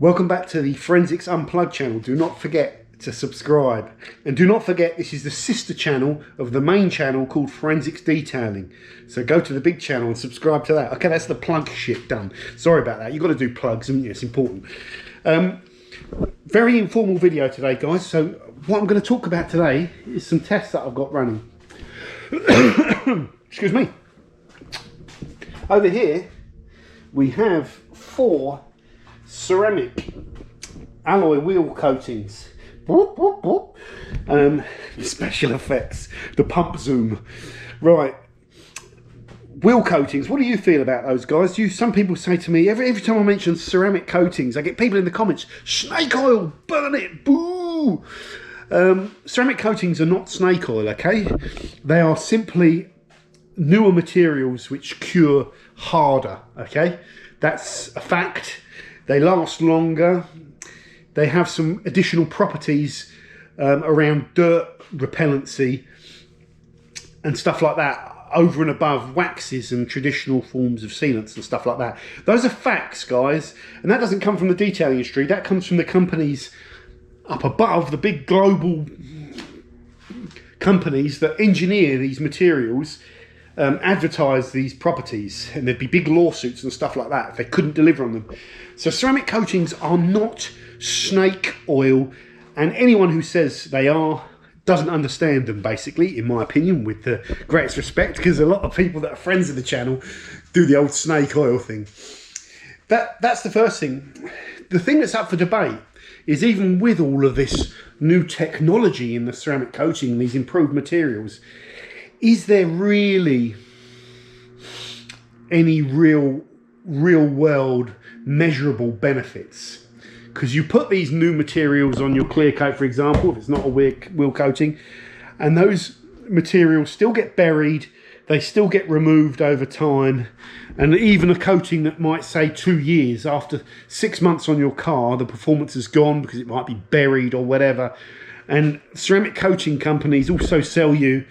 Welcome back to the Forensics Unplugged channel. Do not forget to subscribe. And do not forget, this is the sister channel of the main channel called Forensics Detailing. So go to the big channel and subscribe to that. Okay, that's the plug shit done. Sorry about that. You've got to do plugs, haven't you? It's important. Very informal video today, guys. So what I'm going to talk about today is some tests that I've got running. Excuse me. Over here, we have 4 ceramic alloy wheel coatings. Whoop, whoop, whoop. Special effects, the pump zoom. Right, wheel coatings, what do you feel about those, guys? Some people say to me, every time I mention ceramic coatings, I get people in the comments, snake oil, burn it, boo! Ceramic coatings are not snake oil, okay? They are simply newer materials which cure harder, okay? That's a fact. They last longer. They have some additional properties around dirt repellency and stuff like that, over and above waxes and traditional forms of sealants and stuff like that. Those are facts, guys, and that doesn't come from the detailing industry. That comes from the companies up above, the big global companies that engineer these materials, advertise these properties, and there'd be big lawsuits and stuff like that if they couldn't deliver on them. So ceramic coatings are not snake oil, and anyone who says they are doesn't understand them, basically, in my opinion, with the greatest respect, because a lot of people that are friends of the channel do the old snake oil thing. That's the first thing. The thing that's up for debate is, even with all of this new technology in the ceramic coating, these improved materials, is there really any real world measurable benefits? Because you put these new materials on your clear coat, for example, if it's not a wheel coating, and those materials still get buried, they still get removed over time, and even a coating that might say 2 years, after 6 months on your car, the performance is gone because it might be buried or whatever. And ceramic coating companies also sell you,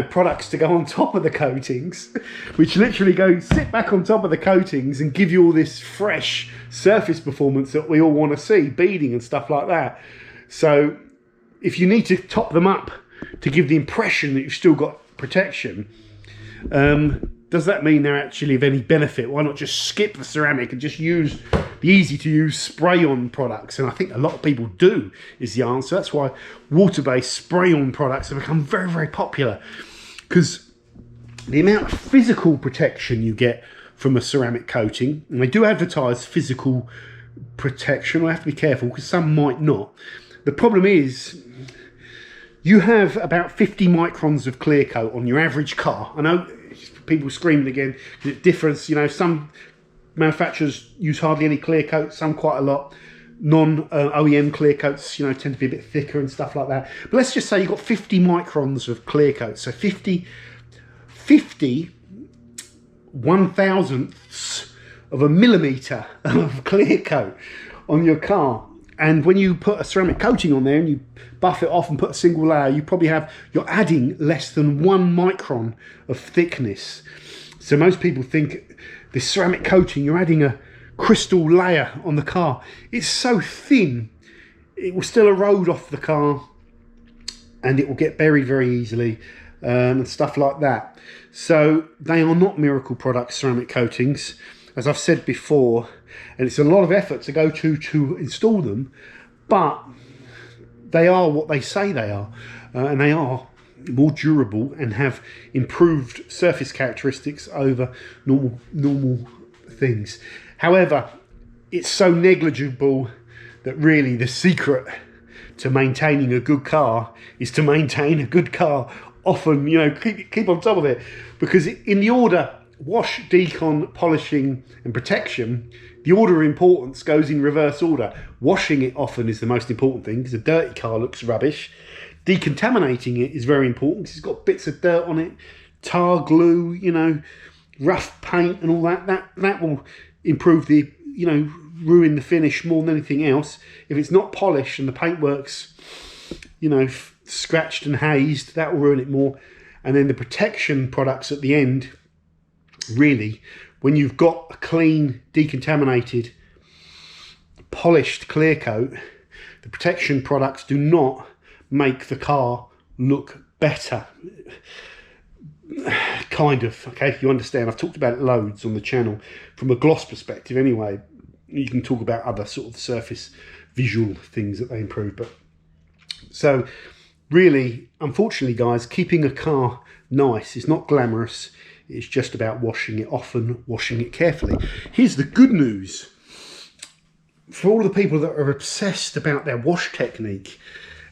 products to go on top of the coatings, which literally sit back on top of the coatings and give you all this fresh surface performance that we all want to see, beading and stuff like that. So if you need to top them up to give the impression that you've still got protection, does that mean they're actually of any benefit? Why not just skip the ceramic and just use the easy to use spray-on products? And I think a lot of people do, is the answer. That's why water-based spray-on products have become very, very popular, because the amount of physical protection you get from a ceramic coating, and they do advertise physical protection, I have to be careful because some might not. The problem is, you have about 50 microns of clear coat on your average car. I know people screaming again, it differs. Some manufacturers use hardly any clear coat, some quite a lot. Non-OEM clear coats, tend to be a bit thicker and stuff like that. But let's just say you've got 50 microns of clear coat. So 50 1/1000ths of a millimetre of clear coat on your car. And when you put a ceramic coating on there and you buff it off and put a single layer, you're adding less than 1 micron of thickness. So most people think this ceramic coating, you're adding a crystal layer on the car. It's so thin, it will still erode off the car and it will get buried very easily, and stuff like that. So they are not miracle products, ceramic coatings, as I've said before, and it's a lot of effort to go to install them, but they are what they say they are, and they are more durable and have improved surface characteristics over normal things. However, it's so negligible that really the secret to maintaining a good car is to maintain a good car often. Keep on top of it, because in the order wash, decon, polishing and protection, the order of importance goes in reverse order. Washing it often is the most important thing, because a dirty car looks rubbish. Decontaminating it is very important because it's got bits of dirt on it, tar, glue, rough paint and all that. That will improve the, ruin the finish more than anything else. If it's not polished and the paintwork's, scratched and hazed, that will ruin it more. And then the protection products at the end, really, when you've got a clean, decontaminated polished clear coat, the protection products do not make the car look better. Kind of, okay, you understand. I've talked about it loads on the channel from a gloss perspective anyway. You can talk about other sort of surface visual things that they improve. But so really, unfortunately, guys, keeping a car nice is not glamorous. It's just about washing it often, washing it carefully. Here's the good news. For all the people that are obsessed about their wash technique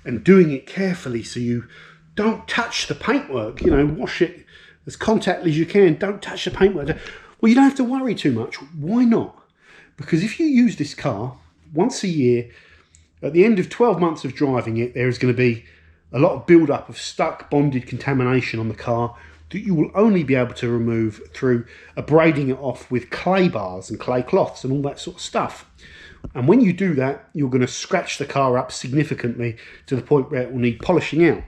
and doing it carefully so you don't touch the paintwork, you know, wash it as contactless as you can, don't touch the paintwork. Well, you don't have to worry too much. Why not? Because if you use this car once a year, at the end of 12 months of driving it, there is going to be a lot of build-up of stuck, bonded contamination on the car that you will only be able to remove through abrading it off with clay bars and clay cloths and all that sort of stuff. And when you do that, you're going to scratch the car up significantly to the point where it will need polishing out.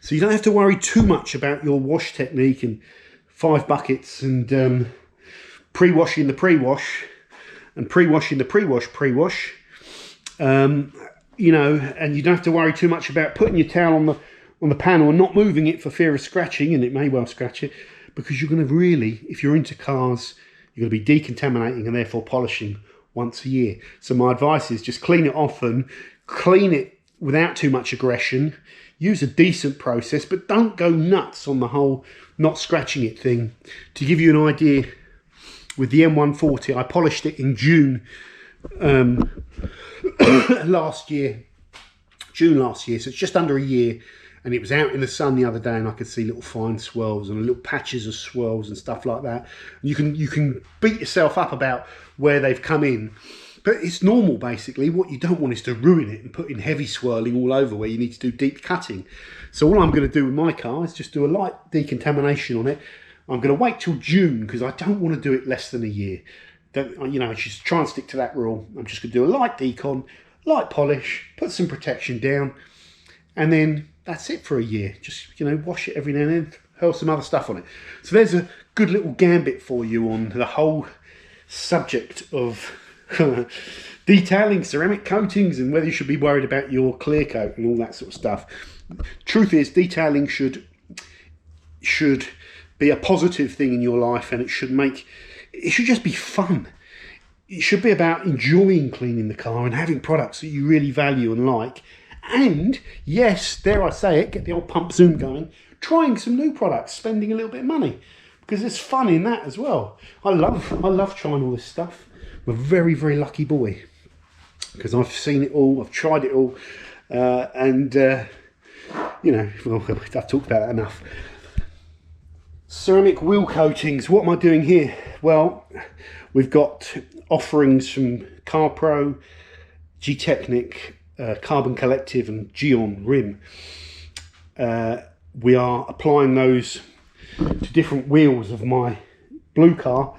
So you don't have to worry too much about your wash technique and 5 buckets and pre-washing the pre-wash and pre-washing the pre-wash. You know, and you don't have to worry too much about putting your towel on the panel and not moving it for fear of scratching, and it may well scratch it, because you're going to really, if you're into cars, you're going to be decontaminating and therefore polishing once a year. So my advice is just clean it often, clean it without too much aggression, use a decent process, but don't go nuts on the whole not scratching it thing. To give you an idea, with the M140, I polished it in June last year, so it's just under a year, and it was out in the sun the other day and I could see little fine swirls and little patches of swirls and stuff like that. You can beat yourself up about where they've come in, but it's normal basically. What you don't want is to ruin it and put in heavy swirling all over where you need to do deep cutting. So all I'm going to do with my car is just do a light decontamination on it. I'm going to wait till June because I don't want to do it less than a year. You know, just try and stick to that rule. I'm just going to do a light decon, light polish, put some protection down, and then that's it for a year. Just, you know, wash it every now and then, hurl some other stuff on it. So there's a good little gambit for you on the whole subject of detailing ceramic coatings and whether you should be worried about your clear coat and all that sort of stuff. Truth is, detailing should be a positive thing in your life, and it should just be fun. It should be about enjoying cleaning the car and having products that you really value and like. And yes, dare I say it, get the old pump zoom going, trying some new products, spending a little bit of money, because there's fun in that as well. I love trying all this stuff. I'm a very, very lucky boy because I've seen it all, I've tried it all, you know, well, I've talked about that enough. Ceramic wheel coatings, what am I doing here? Well, we've got offerings from CarPro, G-Technic, Carbon Collective and Geon Rim. We are applying those to different wheels of my blue car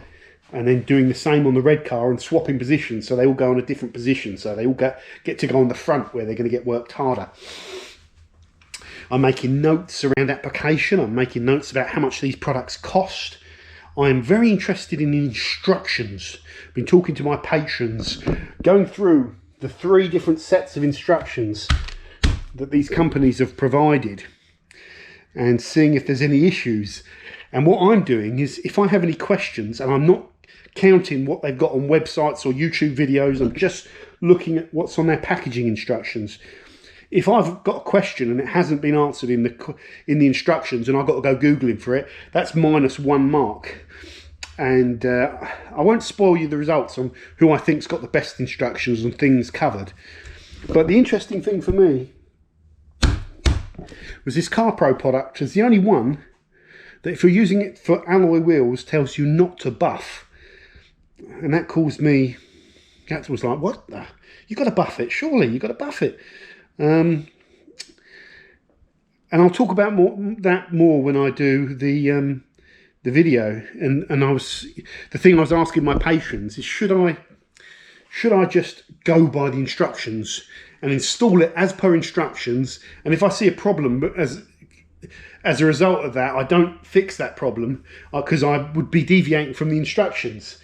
and then doing the same on the red car and swapping positions, so they all go on a different position, so they all get to go on the front where they're going to get worked harder. I'm making notes around application. I'm making notes about how much these products cost. I am very interested in instructions. I've been talking to my patrons, going through the 3 different sets of instructions that these companies have provided and seeing if there's any issues. And what I'm doing is, if I have any questions, and I'm not counting what they've got on websites or YouTube videos, I'm just looking at what's on their packaging instructions. If I've got a question and it hasn't been answered in the instructions and I've got to go Googling for it, that's -1 mark. And I won't spoil you the results on who I think's got the best instructions and things covered. But the interesting thing for me was this CarPro product is the only one that, if you're using it for alloy wheels, tells you not to buff. And that caused me, that was like, what the? You got to buff it, surely, you got to buff it. And I'll talk about that more when I do the video. And the thing I was asking my patrons is, should I just go by the instructions and install it as per instructions, and if I see a problem, but as a result of that I don't fix that problem, because I would be deviating from the instructions.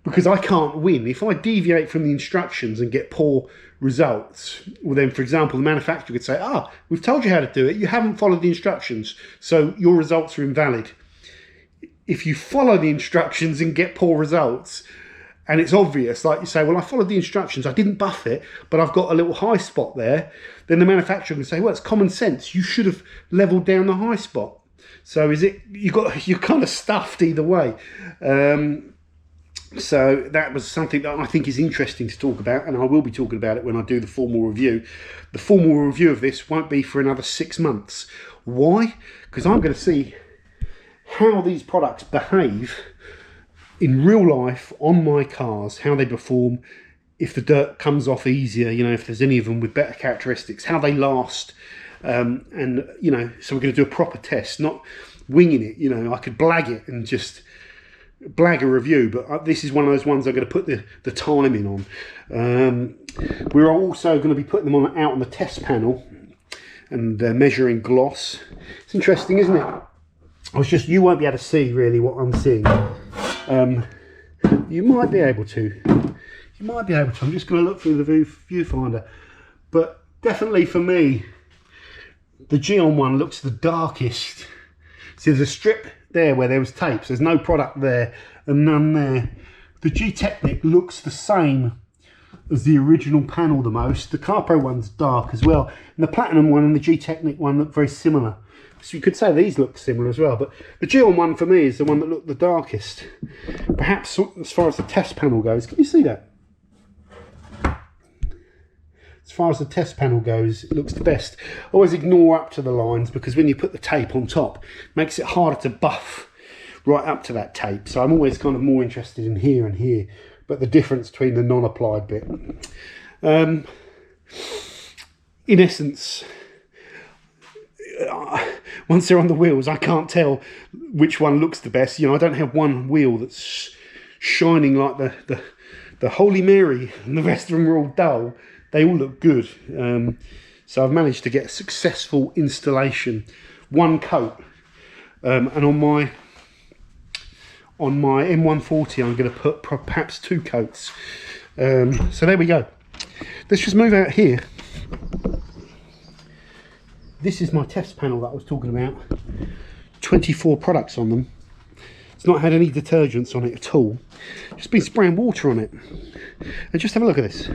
because I can't win. If I deviate from the instructions and get poor results, well then, for example, the manufacturer could say, we've told you how to do it, you haven't followed the instructions, so your results are invalid. If you follow the instructions and get poor results, and it's obvious, like you say, well, I followed the instructions, I didn't buff it, but I've got a little high spot there, then the manufacturer can say, well, it's common sense, you should have leveled down the high spot. So you're kind of stuffed either way. So that was something that I think is interesting to talk about, and I will be talking about it when I do the formal review. The formal review of this won't be for another 6 months. Why? Because I'm going to see how these products behave in real life on my cars, how they perform, if the dirt comes off easier, you know, if there's any of them with better characteristics, how they last, and, you know, so we're going to do a proper test, not winging it. You know, I could blag it and just blag a review, but this is one of those ones I'm going to put the time in on. We're also going to be putting them out on the test panel and measuring gloss. It's interesting, isn't it? You won't be able to see really what I'm seeing. You might be able to. I'm just going to look through the viewfinder, but definitely for me, the Geon one looks the darkest. See, there's a strip there where there was tapes. There's no product there and none there. The G-Technic looks the same as the original panel the most. The CarPro one's dark as well, and the Platinum one and the G-Technic one look very similar. So you could say these look similar as well, but the Geon one for me is the one that looked the darkest. Perhaps as far as the test panel goes, can you see that? As far as the test panel goes, it looks the best. Always ignore up to the lines, because when you put the tape on top, it makes it harder to buff right up to that tape. So I'm always kind of more interested in here and here, but the difference between the non-applied bit. In essence, once they're on the wheels, I can't tell which one looks the best. You know, I don't have one wheel that's shining like the Holy Mary and the rest of them are all dull. They all look good. So I've managed to get a successful installation, one coat, and on my M140 I'm going to put perhaps 2 coats. So there we go. Let's just move out here. This is my test panel that I was talking about. 24 products on them. It's not had any detergents on it at all. Just been spraying water on it. And just have a look at this.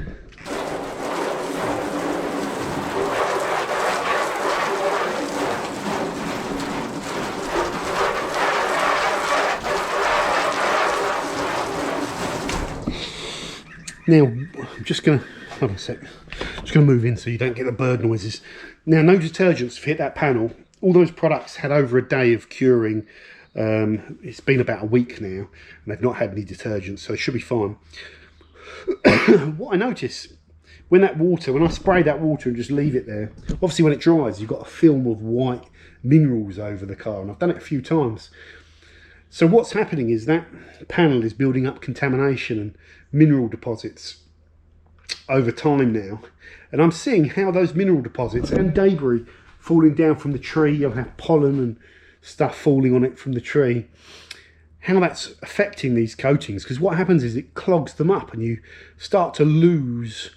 Now, I'm just going to, hold on a sec, just going to move in so you don't get the bird noises. Now, no detergents have hit that panel. All those products had over a day of curing. It's been about a week now, and they've not had any detergents, so they should be fine. What I notice, when I spray that water and just leave it there, obviously when it dries, you've got a film of white minerals over the car, and I've done it a few times. So what's happening is that panel is building up contamination and mineral deposits over time now, and I'm seeing how those mineral deposits and debris falling down from the tree, you'll have pollen and stuff falling on it from the tree, how that's affecting these coatings, because what happens is it clogs them up and you start to lose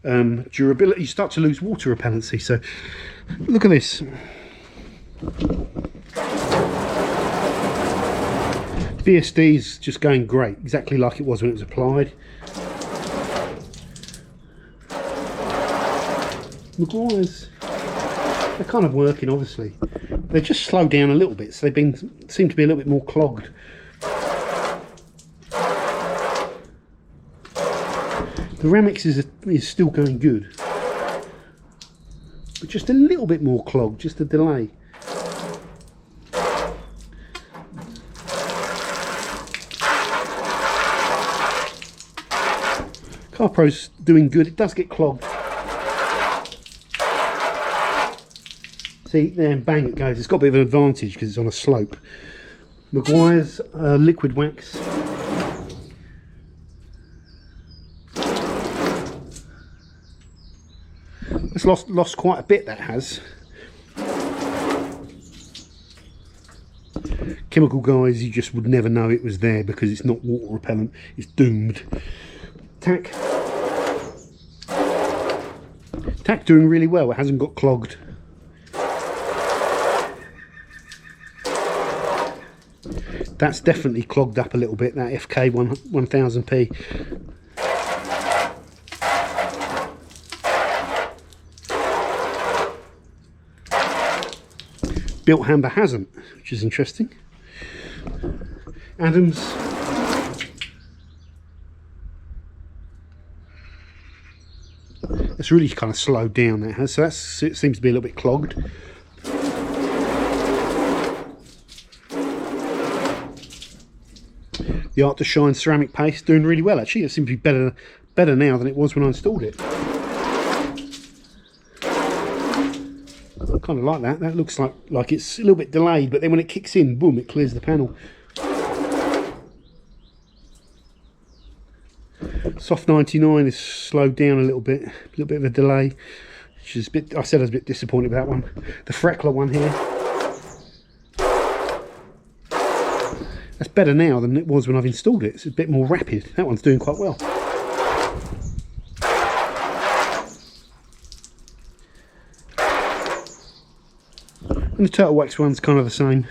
durability, you start to lose water repellency. So look at this. VSD is just going great, exactly like it was when it was applied. Maguire's, they're kind of working, obviously. They've just slowed down a little bit, so seem to be a little bit more clogged. The Ramix is still going good, but just a little bit more clogged, just a delay. CarPro's doing good. It does get clogged. See, there, bang it goes. It's got a bit of an advantage because it's on a slope. Maguire's liquid wax. It's lost quite a bit, that has. Chemical guys, you just would never know it was there because it's not water repellent. It's doomed. Tack doing really well. It hasn't got clogged. That's definitely clogged up a little bit, that FK 1000p. Built Hamber hasn't, which is interesting. Adams. It's really kind of slowed down, that has, so it seems to be a little bit clogged. The Art to Shine ceramic paste doing really well, actually. It seems to be better now than it was when I installed it. I kind of like that. That looks like it's a little bit delayed, but then when it kicks in, boom, it clears the panel. Soft 99 is slowed down a little bit of a delay, which is a bit. I said I was a bit disappointed with that one. The Freckler one here, that's better now than it was when I've installed it. It's a bit more rapid. That one's doing quite well. And the Turtle Wax one's kind of the same.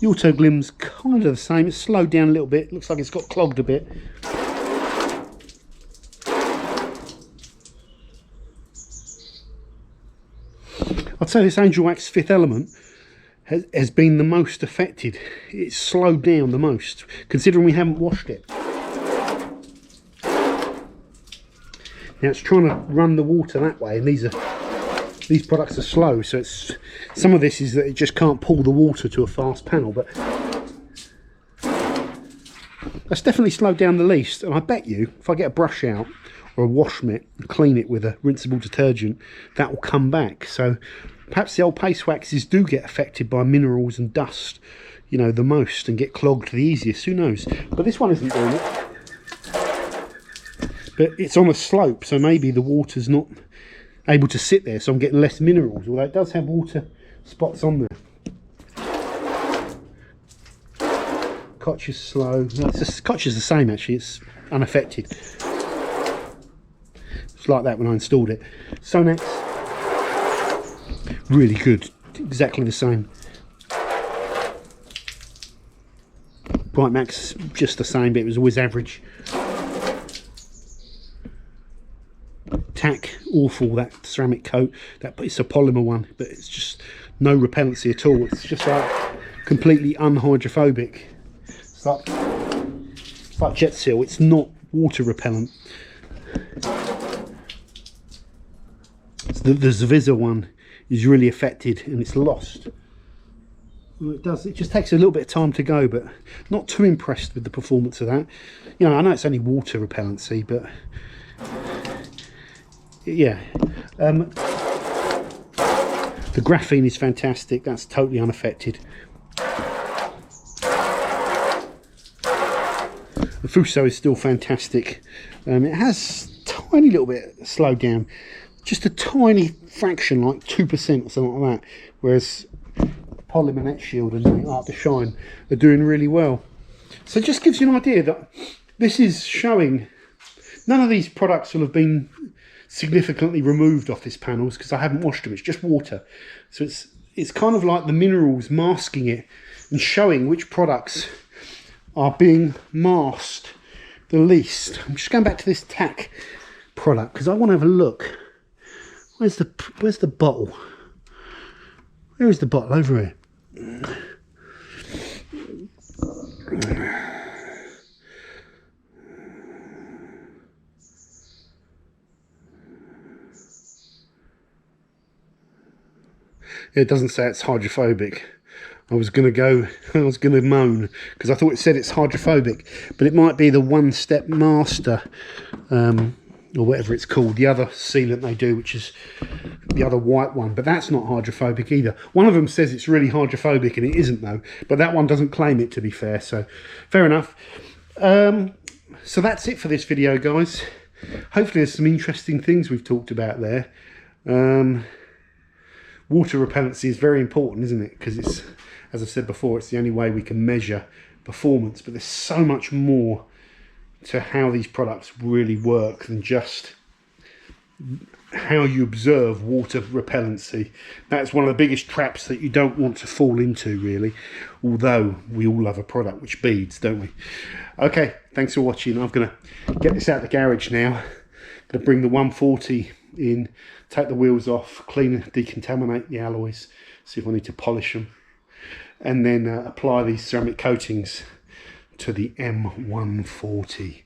The Auto Glim's kind of the same. It's slowed down a little bit. Looks like it's got clogged a bit. I'd say this Angel Wax Fifth Element has been the most affected. It's slowed down the most, considering we haven't washed it. Now it's trying to run the water that way, and these products are slow, so it's some of this is that it just can't pull the water to a fast panel, but that's definitely slowed down the least. And I bet you if I get a brush out or a wash mitt and clean it with a rinsable detergent, that will come back. So perhaps the old paste waxes do get affected by minerals and dust, you know, the most, and get clogged the easiest. Who knows? But this one isn't doing it. But it's on a slope, so maybe the water's not able to sit there, so I'm getting less minerals, although it does have water spots on there. Cotch is slow. No, Cotch is the same, actually. It's unaffected. It's like that when I installed it. Sonax, really good. Exactly the same. Bright Max, just the same, but it was always average. Tack, awful, that ceramic coat. It's a polymer one, but it's just no repellency at all. It's just like completely unhydrophobic. It's like Jet Seal. It's not water repellent. The Zavisa one is really affected and it's lost. Well, it just takes a little bit of time to go, but not too impressed with the performance of that. You know, I know it's only water repellency, but yeah. The graphene is fantastic. That's totally unaffected. The Fuso is still fantastic. It has a tiny little bit slowed down, just a tiny fraction, like 2% or something like that, whereas Polymer Net Shield and the Art to Shine are doing really well. So it just gives you an idea that this is showing none of these products will have been significantly removed off this panels because I haven't washed them. It's just water, so it's kind of like the minerals masking it and showing which products are being masked the least. I'm just going back to this Tack product because I want to have a look. Where's the bottle? Where is the bottle? Over here. It doesn't say it's hydrophobic. I was going to moan because I thought it said it's hydrophobic, but it might be the One Step Master, or whatever it's called, the other sealant they do, which is the other white one, but that's not hydrophobic either. One of them says it's really hydrophobic and it isn't though, but that one doesn't claim it, to be fair, so fair enough. So that's it for this video, guys. Hopefully there's some interesting things we've talked about there. Water repellency is very important, isn't it? Because it's, as I've said before, it's the only way we can measure performance. But there's so much more to how these products really work than just how you observe water repellency. That's one of the biggest traps that you don't want to fall into, really. Although we all love a product which beads, don't we? Okay, thanks for watching. I'm going to get this out of the garage now. I'm going to bring the 140 in, take the wheels off, clean, decontaminate the alloys, see if I need to polish them, and then apply these ceramic coatings to the M140.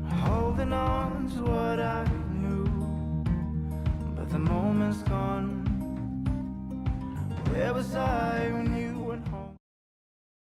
Holding on to what I knew, but the moment's gone. Where was I when